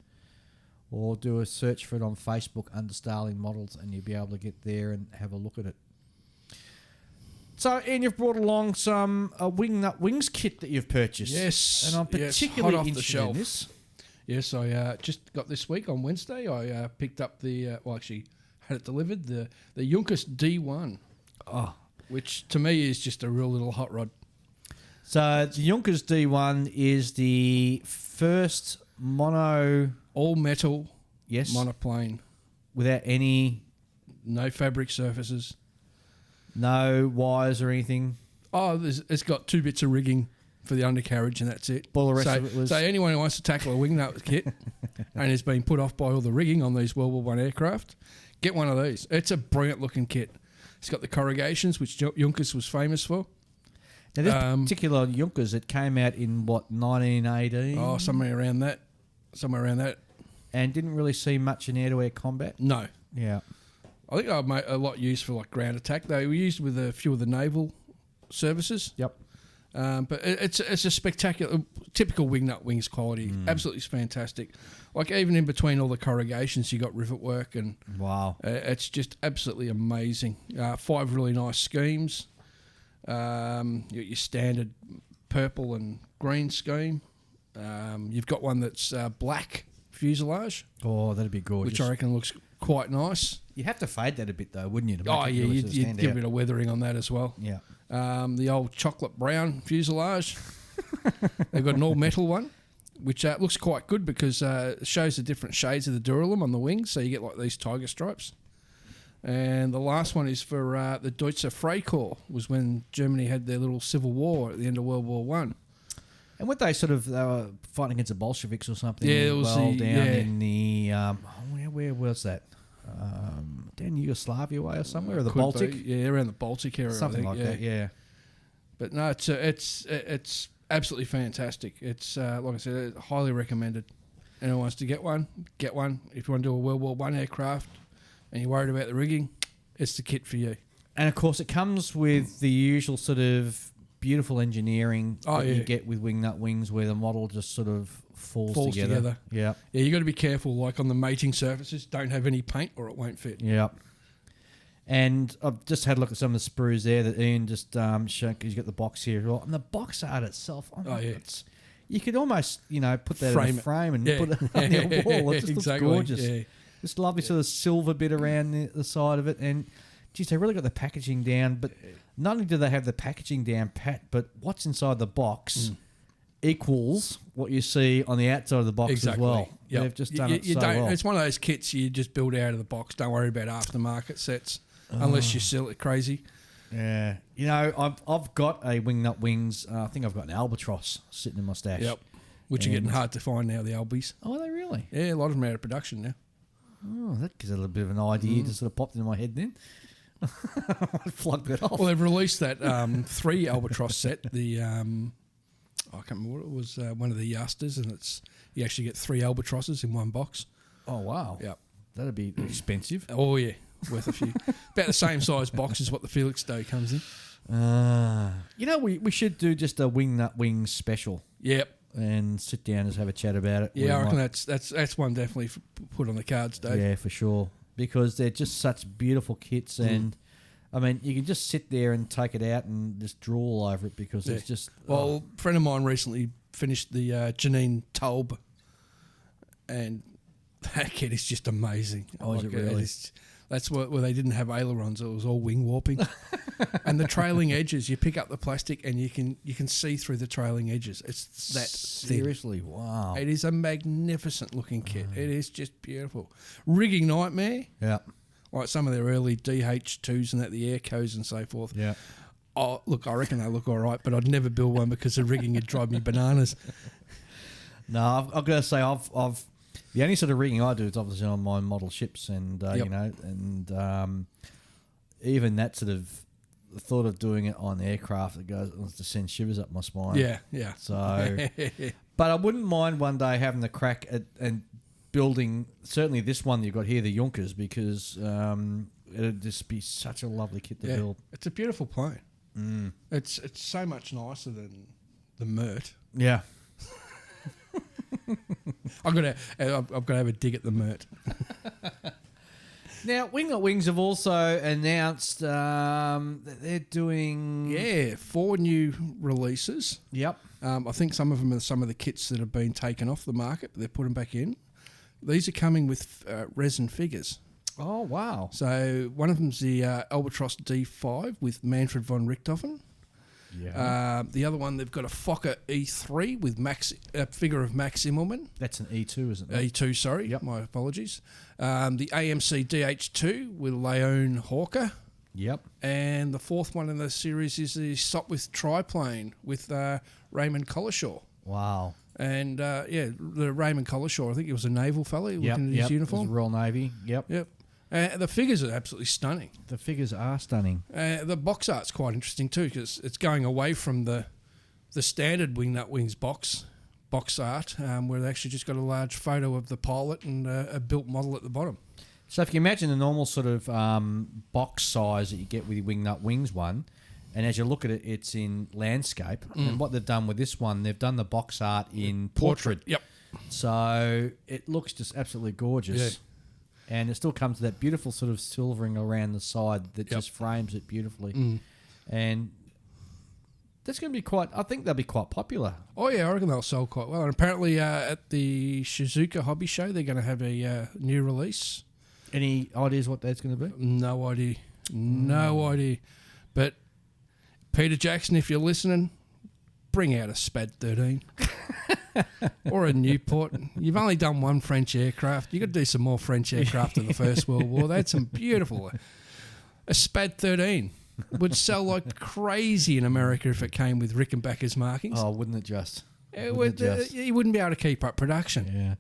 or do a search for it on Facebook under Starling Models, and you'll be able to get there and have a look at it. So, Ian, you've brought along some Wingnut Wings kit that you've purchased. Yes. And I'm particularly hot off interested the shelf. in this. Yes, I just got this week on Wednesday. I picked up the, had it delivered. The Junkers D1, which to me is just a real little hot rod. So the Junkers D1 is the first mono... All metal Yes. monoplane. Without any... No fabric surfaces. No wires or anything. Oh, it's got 2 bits of rigging for the undercarriage, and that's it. All the rest of it was... So anyone who wants to tackle a Wingnut kit and has been put off by all the rigging on these World War I aircraft, get one of these. It's a brilliant looking kit. It's got the corrugations, which Junkers was famous for. Now, this particular Junkers, it came out in, 1918? Oh, somewhere around that. And didn't really see much in air-to-air combat? No. Yeah. I think I made a lot used for like ground attack. They were used with a few of the naval services. Yep. But it's a spectacular, typical Wingnut Wings quality. Absolutely fantastic. Like even in between all the corrugations, you got rivet work, and wow, it's just absolutely amazing. 5 really nice schemes. Your standard purple and green scheme. You've got one that's black fuselage. Oh, that'd be gorgeous. Which I reckon looks quite nice. You have to fade that a bit though, wouldn't you? You'd give a bit of weathering on that as well. Yeah. The old chocolate brown fuselage. They've got an all metal one, which looks quite good because it shows the different shades of the Duralum on the wings, so you get like these tiger stripes. And the last one is for the Deutsche Freikorps, was when Germany had their little civil war at the end of World War One. And what they were fighting against the Bolsheviks or something? Yeah, it was down in the where was that? Down Yugoslavia way or somewhere, or the Baltic? Yeah, around the Baltic area, something I think, like that. Yeah. But no, it's absolutely fantastic. It's like I said, highly recommended. Anyone wants to get one, get one. If you want to do a World War I aircraft and you're worried about the rigging, it's the kit for you. And of course, it comes with the usual sort of beautiful engineering that you get with Wingnut Wings, where the model just sort of falls together. Yeah. Yeah, you got to be careful, like on the mating surfaces, don't have any paint or it won't fit. Yeah. And I've just had a look at some of the sprues there that Ian just showed, because you've got the box here as well. And the box art itself, you could almost, put that in a frame and put it on your wall. It just looks gorgeous. Yeah. This lovely sort of silver bit around the side of it. And, geez, they really got the packaging down. But not only do they have the packaging down pat, but what's inside the box equals what you see on the outside of the box as well. Yep. They've just done it so well. It's one of those kits you just build out of the box. Don't worry about aftermarket sets unless you sell it crazy. Yeah. I've got a Wingnut Wings. I think I've got an Albatross sitting in my stash. Yep. Which are getting hard to find now, the Albies. Oh, are they really? Yeah, a lot of them are out of production now. Oh, that gives a little bit of an idea. Just sort of popped into my head then. I flugged that off. Well, they've released that 3 Albatross set. The I can't remember what it was. One of the Yasters, and you actually get 3 Albatrosses in one box. Oh wow! Yep, that'd be expensive. Oh yeah, worth a few. About the same size box as what the Felix Doe comes in. We should do just a Wingnut Wings special. Yep. And sit down and have a chat about it. Yeah, I reckon that's one definitely put on the cards, Dave. Yeah, for sure. Because they're just such beautiful kits, and I mean, you can just sit there and take it out and just drool over it because it's just. Well, a friend of mine recently finished the Janine Taub, and that kit is just amazing. Oh, is it really? That's where they didn't have ailerons; it was all wing warping, and the trailing edges. You pick up the plastic and you can see through the trailing edges. It's that seriously thin. Wow! It is a magnificent looking kit. It is just beautiful. Rigging nightmare. Yeah, like some of their early DH2s and the Aircos and so forth. Yeah. Oh, look, I reckon they look all right, but I'd never build one because the rigging would drive me bananas. No, I've got to say I've. The only sort of rigging I do is obviously on my model ships, and even that sort of the thought of doing it on aircraft, it goes to send shivers up my spine. Yeah. So, but I wouldn't mind one day having the crack at and building certainly this one you've got here, the Junkers, because it'd just be such a lovely kit to build. It's a beautiful plane. It's so much nicer than the Mert. Yeah. I've got to have a dig at the Mert. Now, Wingnut Wings have also announced that they're doing 4 new releases. Yep. I think some of them are some of the kits that have been taken off the market, but they've put them back in. These are coming with resin figures. Oh, wow. So one of them's the Albatross D5 with Manfred von Richthofen. Yeah. The other one, they've got a Fokker E3 with figure of Max Immelmann. That's an E2, isn't it? E2, sorry. Yep. My apologies. The AMC DH2 with Leon Hawker. Yep. And the fourth one in the series is the Sopwith triplane with Raymond Collishaw. Wow. And, the Raymond Collishaw, I think he was a naval fellow looking at his uniform. It was Royal Navy. Yep. Yep. The figures are absolutely stunning. The figures are stunning. The box art's quite interesting too, because it's going away from the standard Wingnut Wings box art, where they actually just got a large photo of the pilot and a built model at the bottom. So if you imagine the normal sort of box size that you get with your Wingnut Wings one, and as you look at it, it's in landscape. And what they've done with this one, they've done the box art in portrait. Yep. So it looks just absolutely gorgeous. Yeah. And it still comes to that beautiful sort of silvering around the side that just frames it beautifully. And that's going to be I think they'll be quite popular. Oh, yeah, I reckon they'll sell quite well. And apparently at the Shizuoka Hobby Show, they're going to have a new release. Any ideas what that's going to be? No idea. No idea. But Peter Jackson, if you're listening, bring out a SPAD 13. Or a Newport. You've only done one French aircraft. You've got to do some more French aircraft in the First World War. They had some beautiful. A SPAD 13 would sell like crazy in America if it came with Rickenbacker's markings. Oh, wouldn't it just? You wouldn't be able to keep up production. Yeah.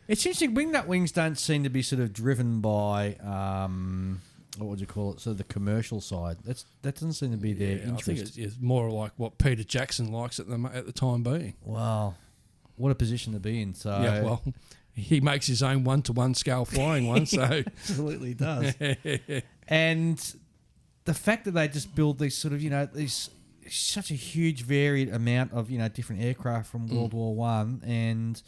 It's interesting. Wingnut Wings don't seem to be sort of driven by, what would you call it, sort of the commercial side. That doesn't seem to be their interest. I think it's more like what Peter Jackson likes at the time being. Wow. What a position to be in. So yeah, well, he makes his own 1-to-1 scale flying one, so absolutely does. And the fact that they just build these sort of, these such a huge varied amount of, different aircraft from World War One, and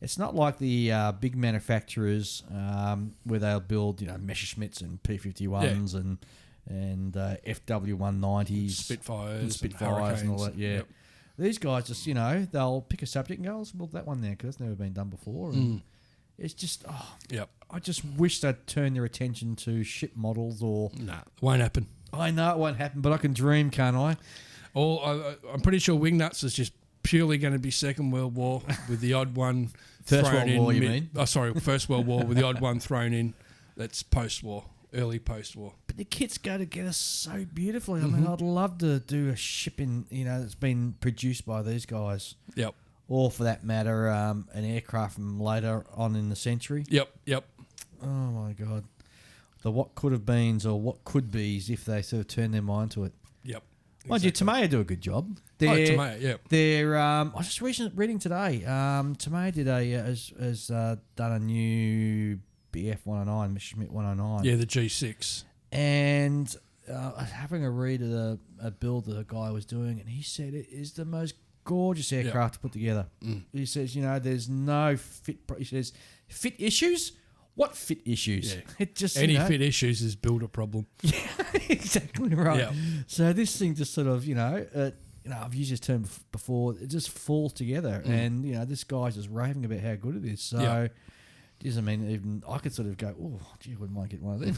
it's not like the big manufacturers where they'll build, Messerschmitts and P-51s and FW-190s, Spitfires and all that. Yeah. Yep. These guys just, they'll pick a subject and go, let's build that one there because that's never been done before. And it's just, I just wish they'd turn their attention to ship models or... Nah, won't happen. I know it won't happen, but I can dream, can't I? I'm pretty sure Wingnuts is just purely going to be Second World War with the odd one First thrown World in. War, you mean? Oh, sorry, First World War with the odd one thrown in. That's post-war, early post-war. But the kits go together so beautifully. I mean, I'd love to do a shipping, that's been produced by these guys. Yep. Or, for that matter, an aircraft from later on in the century. Yep. Oh, my God. The what could have beens or what could be's if they sort of turn their mind to it. Yep. Mind you, Tamaya do a good job. Tamaya, yeah. They're. I was just reading today. Tamaya has done a new BF 109, Messerschmitt 109. Yeah, the G6. And I was having a read of a build that a guy was doing, and he said it is the most gorgeous aircraft to put together. He says, there's no fit. He says, fit issues. What fit issues? Yeah. It just fit issues is build a problem. Yeah, exactly right. Yeah. So this thing just sort of, I've used this term before. It just falls together, and this guy's just raving about how good it is. So, geez, I mean, even I could sort of go, oh, gee, I wouldn't mind getting one of them.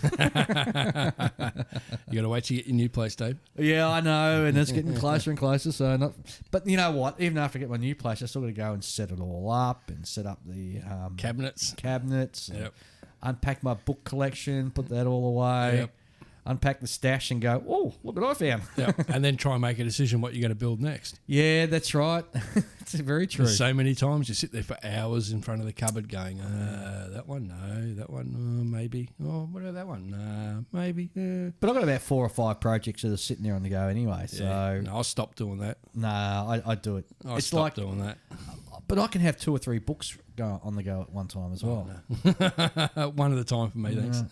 You got to wait to get your new place, Dave. Yeah, I know, and it's getting closer and closer. So, but you know what? Even after I get my new place, I still got to go and set it all up and set up the cabinets, and unpack my book collection, put that all away. Yep. Unpack the stash and go, oh, look what I found. And then try and make a decision what you're going to build next. Yeah, that's right. It's very true. There's so many times you sit there for hours in front of the cupboard going, that one, no, that one, maybe. Oh, what about that one? Nah, maybe. But I've got about 4 or 5 projects that are sitting there on the go anyway. So no, I'll stop doing that. Nah, I do it. I'll stop doing that. But I can have 2 or 3 books on the go at one time as well. No. One at a time for me, thanks.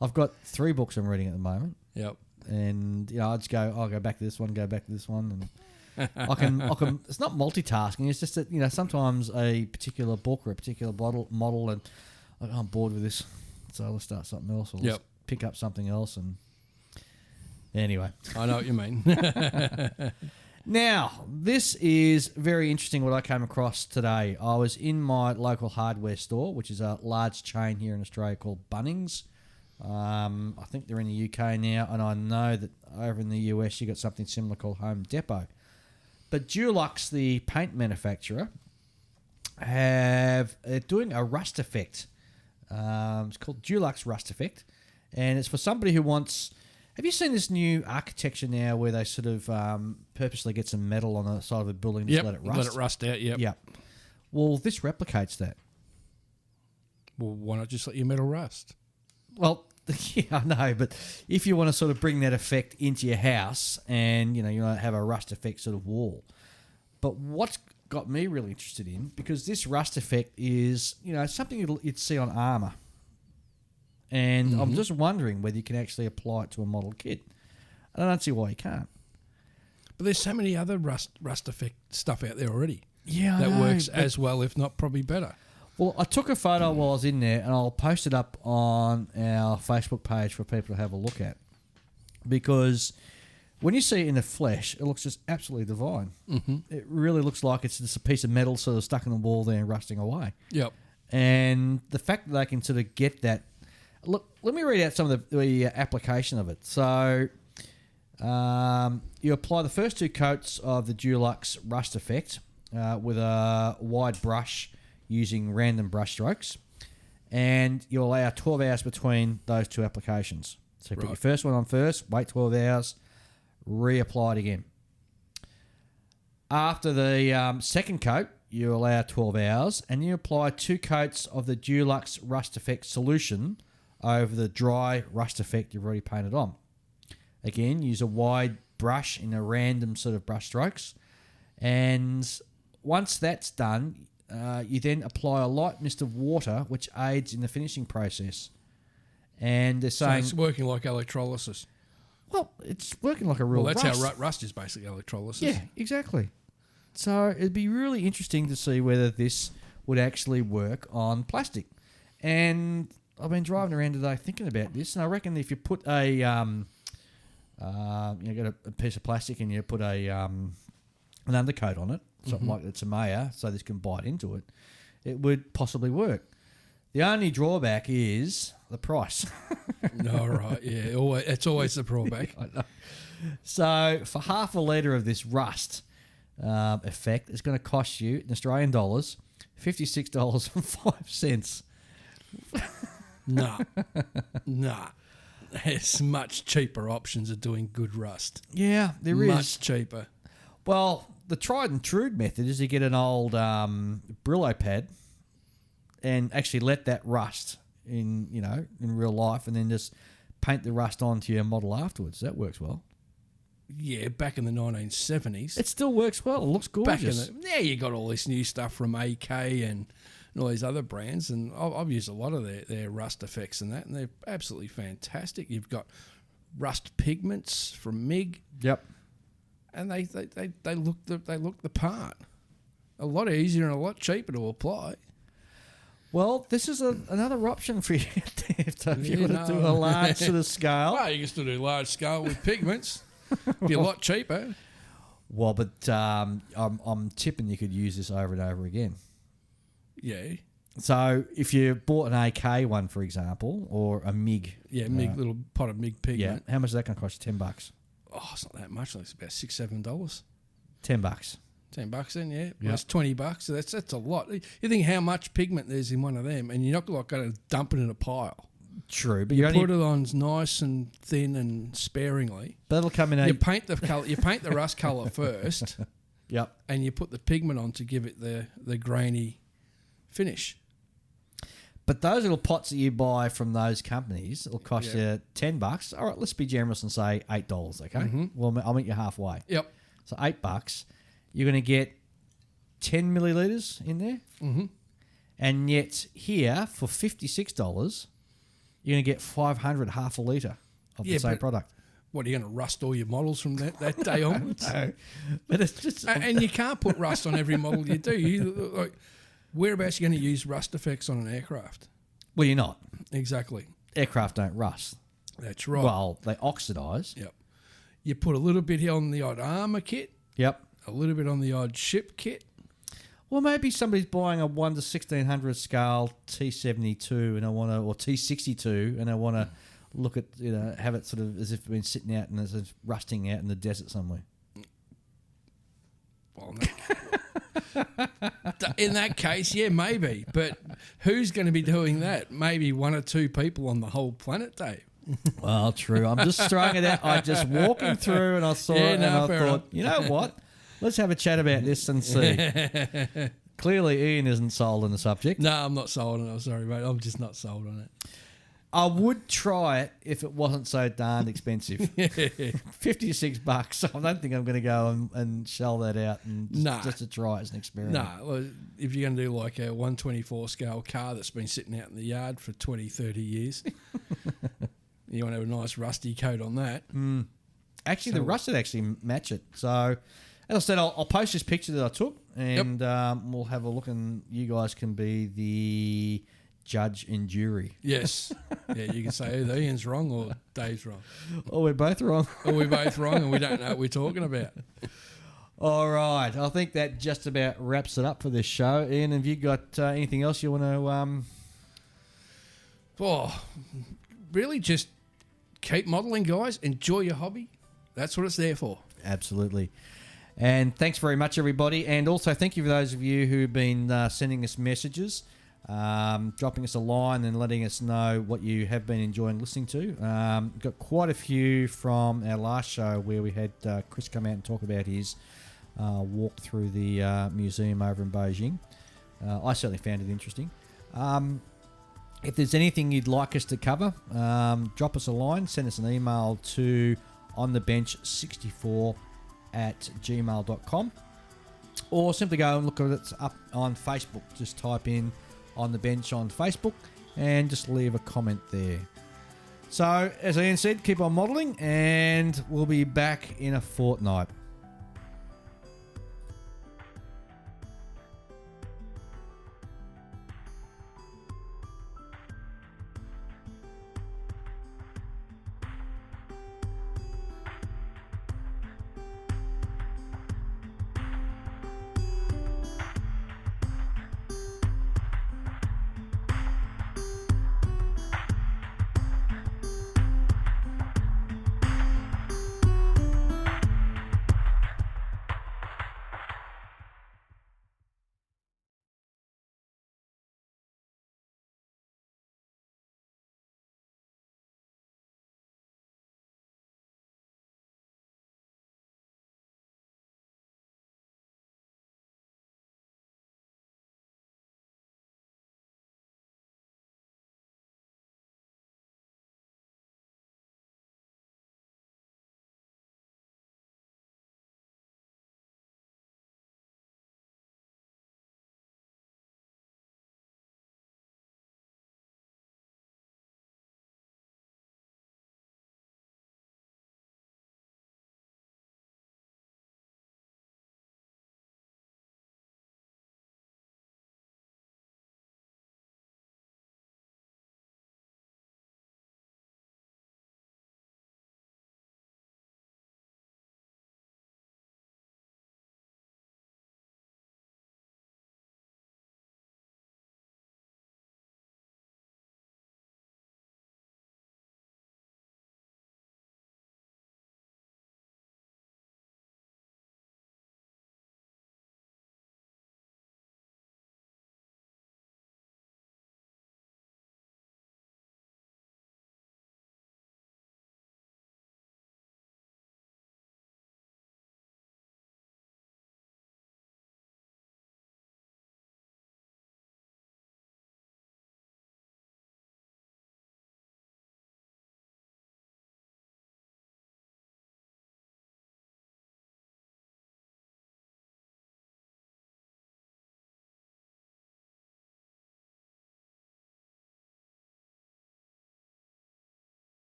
I've got 3 books I'm reading at the moment. Yep. And I just I'll go back to this one, go back to this one, and I can. It's not multitasking. It's just that sometimes a particular book or a particular model, and I'm bored with this, so let's start something else, or let's pick up something else. And anyway, I know what you mean. Now, this is very interesting what I came across today. I was in my local hardware store, which is a large chain here in Australia called Bunnings. I think they're in the UK now, and I know that over in the US you got something similar called Home Depot. But Dulux, the paint manufacturer, they're doing a rust effect. It's called Dulux Rust Effect, and it's for somebody who wants. Have you seen this new architecture now where they sort of purposely get some metal on the side of a building to let it rust? Let it rust out. Yep. Well, this replicates that. Well, why not just let your metal rust? Well, yeah, I know, but if you want to sort of bring that effect into your house and, you have a rust effect sort of wall. But what's got me really interested in, because this rust effect is, something you'd see on armour. And I'm just wondering whether you can actually apply it to a model kit. I don't see why you can't. But there's so many other rust effect stuff out there already. Yeah, that works as well, if not probably better. Well, I took a photo while I was in there, and I'll post it up on our Facebook page for people to have a look at. Because when you see it in the flesh, it looks just absolutely divine. Mm-hmm. It really looks like it's just a piece of metal sort of stuck in the wall there and rusting away. Yep. And the fact that they can sort of get that... Look, let me read out some of the application of it. So, you apply the first 2 coats of the Dulux Rust Effect with a wide brush using random brush strokes, and you allow 12 hours between those 2 applications. So you put your first one on first, wait 12 hours, reapply it again. After the second coat, you allow 12 hours, and you apply 2 coats of the Dulux Rust Effect solution over the dry rust effect you've already painted on. Again, use a wide brush in a random sort of brush strokes. And once that's done, you then apply a light mist of water, which aids in the finishing process. And they're saying... So it's working like electrolysis. Well, it's working like a real rust. Well, that's how rust is basically electrolysis. Yeah, exactly. So it'd be really interesting to see whether this would actually work on plastic. And... I've been driving around today thinking about this, and I reckon if you put a, got a piece of plastic and you put an undercoat on it, something like it's a Maya, so this can bite into it, it would possibly work. The only drawback is the price. No, right, yeah, it's always the drawback. I know. So for half a litre of this rust effect, it's going to cost you, in Australian dollars, $56.05. Nah. There's much cheaper options of doing good rust. Yeah, there is. Much cheaper. Well, the tried and true method is to get an old Brillo pad and actually let that rust in real life, and then just paint the rust onto your model afterwards. That works well. Yeah, back in the 1970s. It still works well. It looks gorgeous. You got all this new stuff from AK and all these other brands, and I've used a lot of their rust effects and that, and they're absolutely fantastic. You've got rust pigments from MIG. Yep. And they look the part. A lot easier and a lot cheaper to apply. Well, this is another option for you if you want to do a large sort of scale. Well, you can still do large scale with pigments. Be a lot cheaper. Well, but I'm tipping you could use this over and over again. Yeah. So if you bought an AK one, for example, or a MIG. Yeah, MIG, little pot of MIG pigment. Yeah. How much is that going to cost you? $10? Oh, it's not that much. It's about $6-7. $10. $10 then, yeah. Yep. Well, that's $20. So that's a lot. You think how much pigment there's in one of them, and you're not going to dump it in a pile. True, but you put it on nice and thin and sparingly. That'll come in. You paint the color. You paint the rust color first. Yep. And you put the pigment on to give it the grainy finish. But those little pots that you buy from those companies will cost you $10. All right, let's be generous and say $8. Okay. Mm-hmm. Well, I'll meet you halfway. Yep. So $8. You're going to get 10 millilitres in there. Mm-hmm. And yet here for $56. You're going to get 500, half a litre of the same product. What, are you going to rust all your models from that day onwards? No, but it's just... And you can't put rust on every model you do. Whereabouts are you going to use rust effects on an aircraft? Well, you're not. Exactly. Aircraft don't rust. That's right. Well, they oxidise. Yep. You put a little bit on the odd armour kit. Yep. A little bit on the odd ship kit. Well, maybe somebody's buying a 1 to 1600 scale T72 and or T62 and I want to look at, have it sort of as if it's been sitting out and it's rusting out in the desert somewhere. Well, in that case, yeah, maybe. But who's going to be doing that? Maybe 1 or 2 people on the whole planet, Dave. Well, true. I'm just throwing it out. I'm just walking through and I saw it and I thought, you know what? Let's have a chat about this and see. Clearly, Ian isn't sold on the subject. No, I'm not sold on it. I'm sorry, mate. I'm just not sold on it. I would try it if it wasn't so darn expensive. $56. I don't think I'm going to go and shell that out and just to try it as an experiment. No, well, if you're going to do like a 124 scale car that's been sitting out in the yard for 20, 30 years, you want to have a nice rusty coat on that. Actually, the rust would actually match it. So, as I said, I'll post this picture that I took and we'll have a look and you guys can be the judge and jury. Yes. Yeah, you can say either Ian's wrong or Dave's wrong. Or we're both wrong. Or we're both wrong and we don't know what we're talking about. All right. I think that just about wraps it up for this show. Ian, have you got anything else you want to... Really just keep modelling, guys. Enjoy your hobby. That's what it's there for. Absolutely. And thanks very much, everybody. And also thank you for those of you who've been sending us messages. Dropping us a line and letting us know what you have been enjoying listening to. Got quite a few from our last show where we had Chris come out and talk about his walk through the museum over in Beijing. I certainly found it interesting. If there's anything you'd like us to cover, drop us a line, send us an email to onthebench64@gmail.com or simply go and look at it up on Facebook. Just type in On The Bench on Facebook and just leave a comment there. So, as Ian said, keep on modelling and we'll be back in a fortnight.